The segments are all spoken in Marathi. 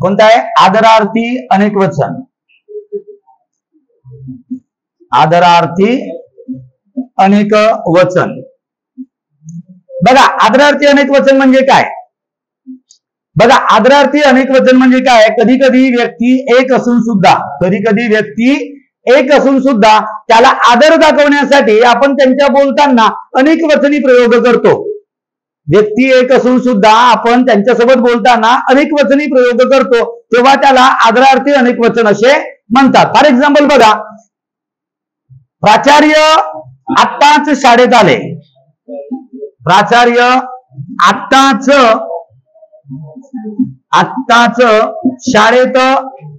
कोणता आहे? आदरार्थी अनेकवचन. आदरार्थी अनेकवचन. बघा आदरार्थी अनेकवचन म्हणजे काय? बघा आदरार्थी अनेकवचन म्हणजे काय? कधी कधी व्यक्ती एक असून सुद्धा, कधी कधी व्यक्ती एक असून सुद्धा त्याला आदर दाखवण्यासाठी आपण त्यांच्या बोलताना अनेकवचनी प्रयोग करतो. व्यक्ती एक असून सुद्धा आपण त्यांच्यासोबत बोलताना अनेकवचनी प्रयोग करतो, तेव्हा त्याला आदरार्थी अनेकवचन असे म्हणतात. फॉर एक्झाम्पल बघा, प्राचार्य आत्ताच शाळेत आले. प्राचार्य आत्ताच शाळेत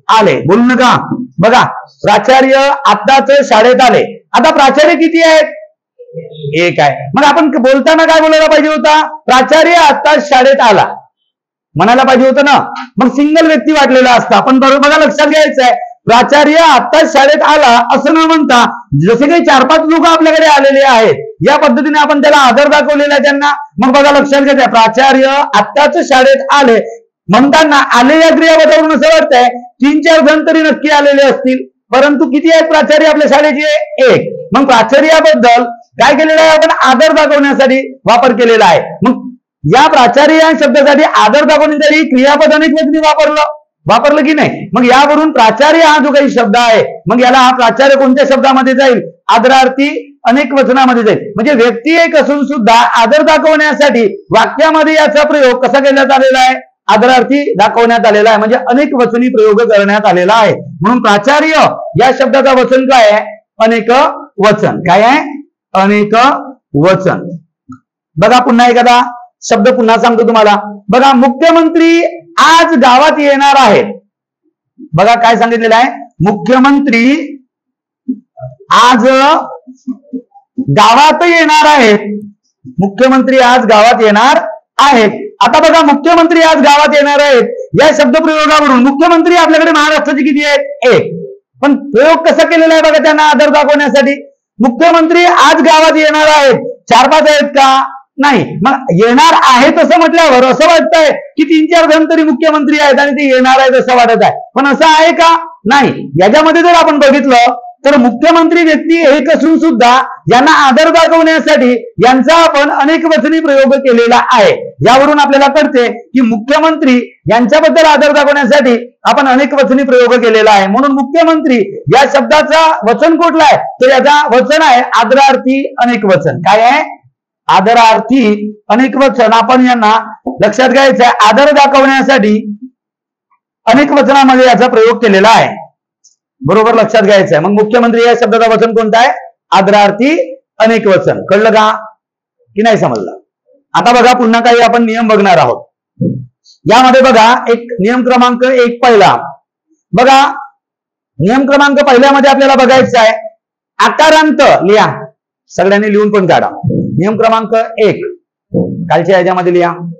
आले. बोलू नका. बघा प्राचार्य आत्ताच शाळेत आले. आता प्राचार्य किती आहेत? एक आहे. मग आपण बोलताना काय बोलायला पाहिजे होता? प्राचार्य आत्ताच शाळेत आला म्हणायला पाहिजे होतं ना. मग सिंगल व्यक्ती वाटलेला असता. पण बरोबर बघा लक्षात घ्यायचं आहे, प्राचार्य आत्ताच शाळेत आला असं न म्हणता जसे काही 4-5 लोक आपल्याकडे आलेले आहेत या पद्धतीने आपण त्याला आदर दाखवलेला आहे त्यांना. मग बघा लक्षात घ्यायचं, प्राचार्य आत्ताच शाळेत आले म्हणताना आले या क्रियापदावरून असं वाटतंय 3-4 जण तरी नक्की आलेले असतील, परंतु किती आहेत प्राचार्य आपल्या शाळेचे? एक. मग प्राचार्याबद्दल काय केलेलं आहे आपण? आदर दाखवण्यासाठी वापर केलेला आहे. मग या प्राचार्य या शब्दासाठी आदर दाखवण्यासाठी क्रियापद अनेकवचनी वापरलं की नाही? मग यावरून प्राचार्य हा जो काही शब्द आहे, मग याला हा प्राचार्य कोणत्या शब्दामध्ये जाईल? आदरार्थी अनेकवचनामध्ये जाईल. म्हणजे व्यक्ती एक असून सुद्धा आदर दाखवण्यासाठी वाक्यामध्ये याचा प्रयोग कसा करण्यात आलेला आहे? आदरार्थी दाखवण्यात आलेला आहे, म्हणजे अनेकवचनी प्रयोग करण्यात आलेला आहे. म्हणून प्राचार्य या शब्दाचा वचन काय आहे? अनेकवचन. काय आहे? अनेकवचन. बघा पुन्हा एखादा शब्द पुन्हा सांगतो तुम्हाला. बघा मुख्यमंत्री आज गावात येणार आहेत. बघा काय सांगितलेलं आहे? मुख्यमंत्री आज गावात येणार आहेत. मुख्यमंत्री आज गावात येणार आहेत. आता बघा मुख्यमंत्री आज गावात येणार आहेत या शब्दप्रयोगावरून मुख्यमंत्री आपल्याकडे महाराष्ट्राचे किती आहेत? एक. पण प्रयोग कसा केलेला आहे बघा त्यांना आदर दाखवण्यासाठी. मुख्यमंत्री आज गावात येणार आहेत. 4-5 आहेत का? नाही. मग येणार आहेत असं म्हटल्यावर असं वाटतंय की 3-4 जण तरी मुख्यमंत्री आहेत आणि ते येणार आहेत असं वाटत आहे, पण असं आहे का? नाही. याच्यामध्ये जर आपण बघितलं तर मुख्यमंत्री व्यक्ती एक असून सुद्धा यांना आदर दाखवण्यासाठी यांचा आपण अनेकवचनी प्रयोग केलेला आहे. यावरून आपल्याला कळते की मुख्यमंत्री यांच्याबद्दल आदर दाखवण्यासाठी आपण अनेकवचनी प्रयोग केलेला आहे. म्हणून मुख्यमंत्री या शब्दाचा वचन कुठला आहे? तर याचा वचन आहे आदरार्थी अनेकवचन. काय आहे? आदरार्थी अनेकवचन. आपण यांना लक्षात घ्यायचं आहे, आदर दाखवण्यासाठी अनेकवचनामध्ये याचा प्रयोग केलेला आहे. बरोबर लक्षात घ्यायचं आहे. मग मुख्यमंत्री या शब्दाचा वचन कोणता आहे? आदरार्थी अनेकवचन. कळलं का? की नाही समजलं? आता बघा पुन्हा काही आपण नियम बघणार आहोत. यामध्ये बघा एक नियम क्रमांक 1 पहिला. बघा नियम क्रमांक पहिल्यामध्ये आपल्याला बघायचं आहे आकारांत लिहा. सगळ्यांनी लिहून पण काढा. नियम क्रमांक 1 खालच्या याच्यामध्ये लिहा.